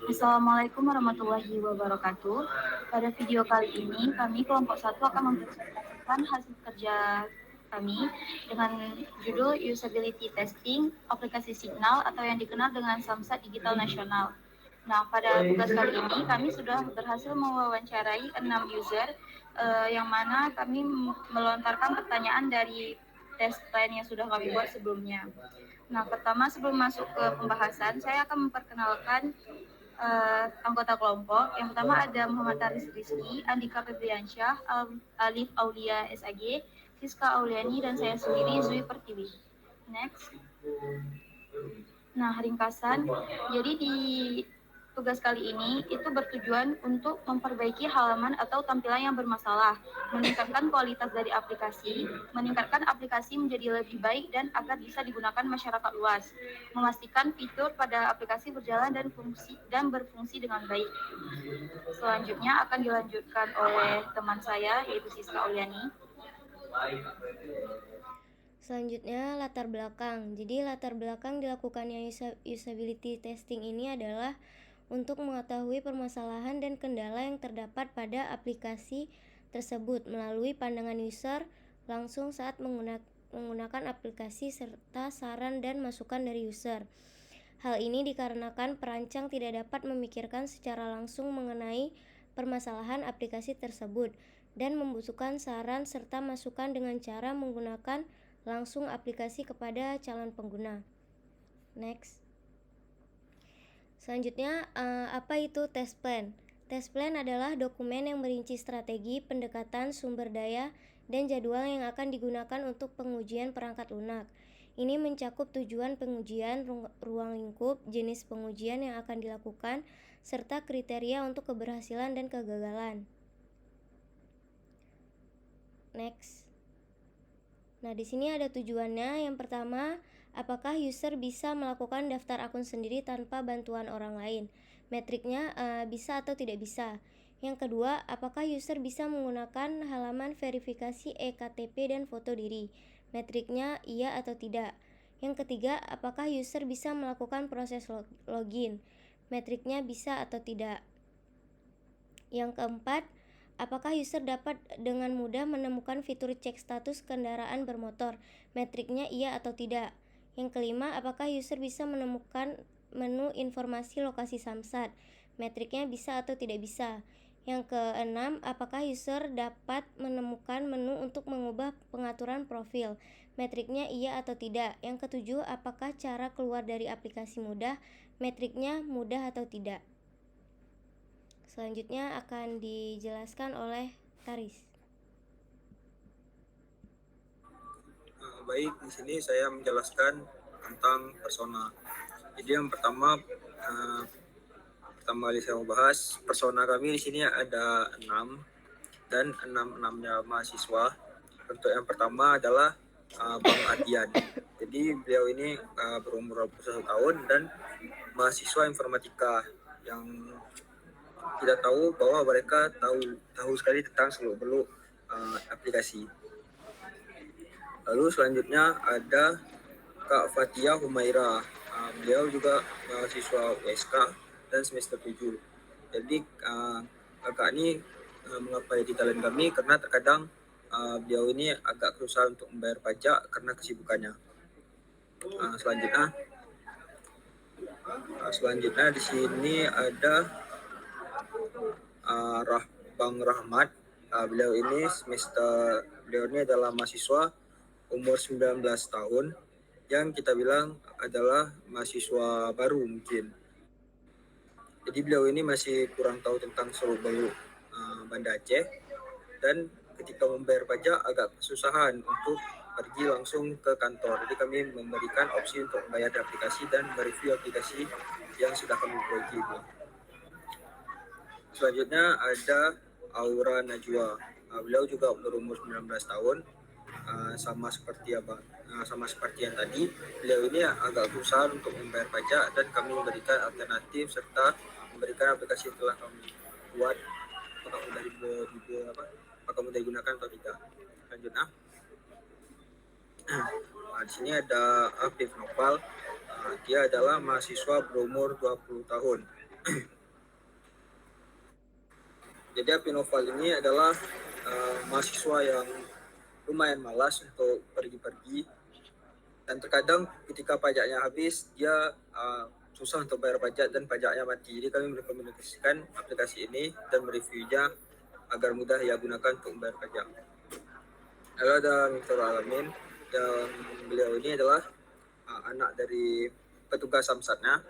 Assalamualaikum warahmatullahi wabarakatuh. Pada video kali ini, kami kelompok 1 akan mempresentasikan hasil kerja kami dengan judul Usability Testing Aplikasi Signal atau yang dikenal dengan Samsat Digital Nasional. Nah, pada tugas kali ini kami sudah berhasil mewawancarai 6 user yang mana kami melontarkan pertanyaan dari tes plan yang sudah kami buat sebelumnya. Nah, pertama sebelum masuk ke pembahasan, saya akan memperkenalkan anggota kelompok. Yang pertama ada Muhammad Aris Rizky, Andika Febriansyah, Alif Aulia SAG, Siska Auliani, dan saya sendiri Zui Pertiwi. Next. Nah, ringkasan. Jadi di tugas kali ini itu bertujuan untuk memperbaiki halaman atau tampilan yang bermasalah, meningkatkan kualitas dari aplikasi, meningkatkan aplikasi menjadi lebih baik dan agar bisa digunakan masyarakat luas, memastikan fitur pada aplikasi berjalan dan berfungsi dengan baik. Selanjutnya akan dilanjutkan oleh teman saya yaitu Siska Auliani. Selanjutnya, latar belakang. Jadi, latar belakang dilakukannya usability testing ini adalah untuk mengetahui permasalahan dan kendala yang terdapat pada aplikasi tersebut melalui pandangan user langsung saat menggunakan aplikasi serta saran dan masukan dari user. Hal ini dikarenakan perancang tidak dapat memikirkan secara langsung mengenai permasalahan aplikasi tersebut dan membutuhkan saran serta masukan dengan cara menggunakan langsung aplikasi kepada calon pengguna. Next. Selanjutnya, apa itu test plan? Test plan adalah dokumen yang merinci strategi, pendekatan, sumber daya, dan jadwal yang akan digunakan untuk pengujian perangkat lunak. Ini mencakup tujuan pengujian, ruang lingkup, jenis pengujian yang akan dilakukan, serta kriteria untuk keberhasilan dan kegagalan. Next. Nah, di sini ada tujuannya. Yang pertama, apakah user bisa melakukan daftar akun sendiri tanpa bantuan orang lain? Metriknya bisa atau tidak bisa. Yang kedua, apakah user bisa menggunakan halaman verifikasi eKTP dan foto diri? Metriknya iya atau tidak. Yang ketiga, apakah user bisa melakukan proses login? Metriknya bisa atau tidak. Yang keempat, apakah user dapat dengan mudah menemukan fitur cek status kendaraan bermotor? Metriknya iya atau tidak. Yang kelima, apakah user bisa menemukan menu informasi lokasi Samsat? Metriknya bisa atau tidak bisa. Yang keenam, apakah user dapat menemukan menu untuk mengubah pengaturan profil? Metriknya iya atau tidak. Yang ketujuh, apakah cara keluar dari aplikasi mudah? Metriknya mudah atau tidak. Selanjutnya akan dijelaskan oleh Taris. Baik, di sini saya menjelaskan tentang persona. Jadi yang pertama kali saya mau bahas persona kami di sini ada 6 dan 6-6-nya mahasiswa. Untuk yang pertama adalah Bang Adian. Jadi beliau ini berumur 21 tahun dan mahasiswa informatika yang tidak tahu bahwa mereka tahu sekali tentang seluk-beluk aplikasi. Lalu selanjutnya ada Kak Fatia Humaira. Beliau juga mahasiswa USK dan semester 7. Jadi kakak ini mengapa di talent kami karena terkadang beliau ini agak kesusahan untuk membayar pajak karena kesibukannya. Selanjutnya di sini ada Bang Rahmat. Beliau ini adalah mahasiswa umur 19 tahun yang kita bilang adalah mahasiswa baru mungkin. Jadi beliau ini masih kurang tahu tentang seluk-beluk Banda Aceh dan ketika membayar pajak agak kesusahan untuk pergi langsung ke kantor. Jadi kami memberikan opsi untuk membayar di aplikasi dan mereview aplikasi yang sudah kami perbaiki ini. Selanjutnya ada Aura Najwa. Beliau juga berumur 19 tahun. Sama seperti yang tadi, beliau ini agak berusaha untuk membayar pajak dan kami memberikan alternatif serta memberikan aplikasi yang telah kami buat apakah mudah digunakan atau tidak. Selanjutnya, di sini ada Afif Nopal. Dia adalah mahasiswa berumur 20 tahun. Jadi Apinoval ini adalah mahasiswa yang lumayan malas untuk pergi-pergi, dan terkadang ketika pajaknya habis dia susah untuk bayar pajak dan pajaknya mati. Jadi kami merekomendasikan aplikasi ini dan mereviewnya agar mudah ia gunakan untuk membayar pajak. Lalu ada Mr. Alamin, dan beliau ini adalah anak dari petugas Samsatnya,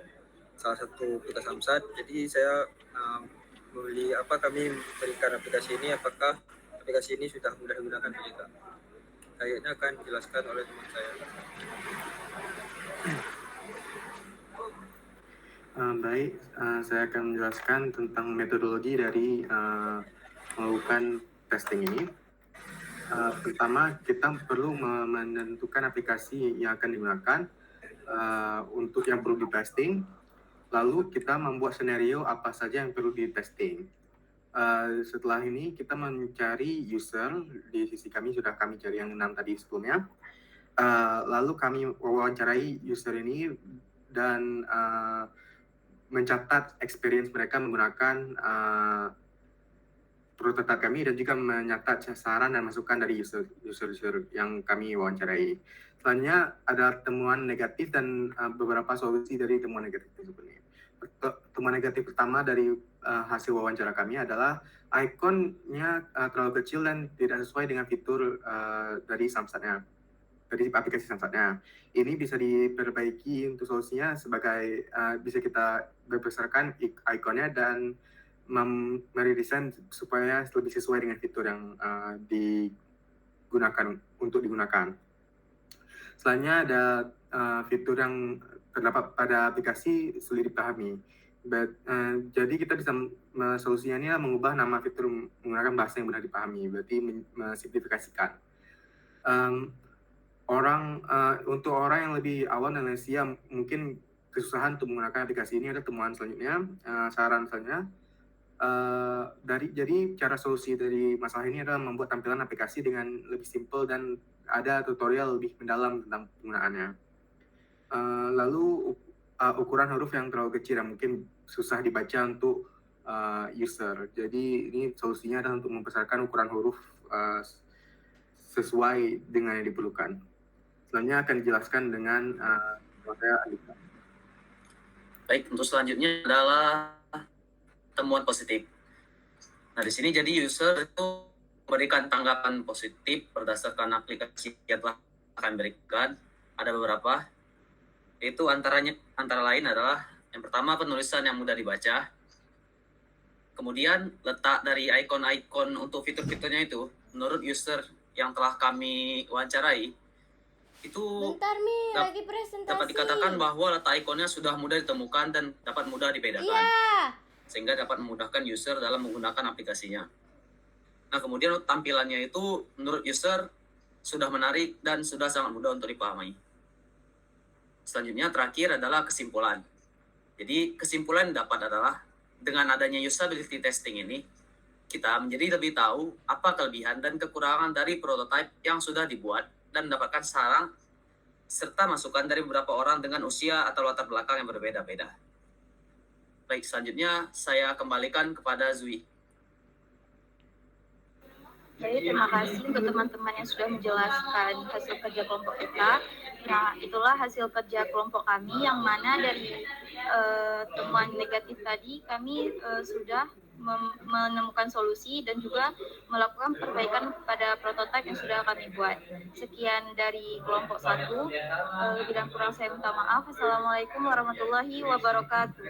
salah satu petugas Samsat. Jadi saya kami berikan aplikasi ini, apakah aplikasi ini sudah mudah digunakan atau tidak. Kayaknya akan dijelaskan oleh teman saya. Baik, saya akan menjelaskan tentang metodologi dari melakukan testing ini. Pertama, kita perlu menentukan aplikasi yang akan digunakan untuk yang perlu di testing. Lalu kita membuat skenario apa saja yang perlu di testing. Setelah ini kita mencari user. Di sisi kami sudah kami cari yang 6 tadi sebelumnya. Lalu kami wawancarai user ini dan mencatat experience mereka menggunakan prototipe kami, dan juga mencatat saran dan masukan dari user yang kami wawancarai. Selanjutnya ada temuan negatif dan beberapa solusi dari temuan negatif tersebut. Temuan negatif pertama dari hasil wawancara kami adalah ikonnya terlalu kecil dan tidak sesuai dengan fitur dari Samsatnya, dari aplikasi Samsatnya. Ini bisa diperbaiki. Untuk solusinya sebagai bisa kita membesarkan ikonnya dan meredesain supaya lebih sesuai dengan fitur yang digunakan untuk digunakan. Selanjutnya ada fitur yang terdapat pada aplikasi sulit dipahami. Jadi kita bisa solusinya ini mengubah nama fitur menggunakan bahasa yang mudah dipahami, berarti mensimplifikasikan. Untuk orang yang lebih awam dan lansia mungkin kesusahan untuk menggunakan aplikasi ini. Ada temuan selanjutnya, saran selanjutnya. Jadi cara solusi dari masalah ini adalah membuat tampilan aplikasi dengan lebih simpel dan ada tutorial lebih mendalam tentang penggunaannya. Lalu ukuran huruf yang terlalu kecil dan mungkin susah dibaca untuk user. Jadi ini solusinya adalah untuk membesarkan ukuran huruf sesuai dengan yang diperlukan. Selanjutnya akan dijelaskan dengan saya Andika. Baik, untuk selanjutnya adalah temuan positif. Nah, di sini jadi user itu memberikan tanggapan positif berdasarkan aplikasi yang telah akan berikan. Ada beberapa. Itu antara lain adalah yang pertama, penulisan yang mudah dibaca. Kemudian letak dari ikon-ikon untuk fitur-fiturnya itu menurut user yang telah kami wawancarai itu Bentar Mi, lagi presentasi. dapat dikatakan bahwa letak ikonnya sudah mudah ditemukan dan dapat mudah dibedakan. Iya. Sehingga dapat memudahkan user dalam menggunakan aplikasinya. Nah, kemudian tampilannya itu menurut user sudah menarik dan sudah sangat mudah untuk dipahami. Selanjutnya terakhir adalah kesimpulan. Jadi kesimpulan yang dapat adalah dengan adanya usability testing ini, kita menjadi lebih tahu apa kelebihan dan kekurangan dari prototipe yang sudah dibuat dan mendapatkan saran serta masukan dari beberapa orang dengan usia atau latar belakang yang berbeda-beda. Baik, selanjutnya saya kembalikan kepada Zui. Jadi terima kasih untuk teman-teman yang sudah menjelaskan hasil kerja kelompok kita. Nah, itulah hasil kerja kelompok kami yang mana dari temuan negatif tadi kami sudah menemukan solusi dan juga melakukan perbaikan pada prototipe yang sudah kami buat. Sekian dari kelompok 1. Lebih dan kurang saya minta maaf. Assalamualaikum warahmatullahi wabarakatuh.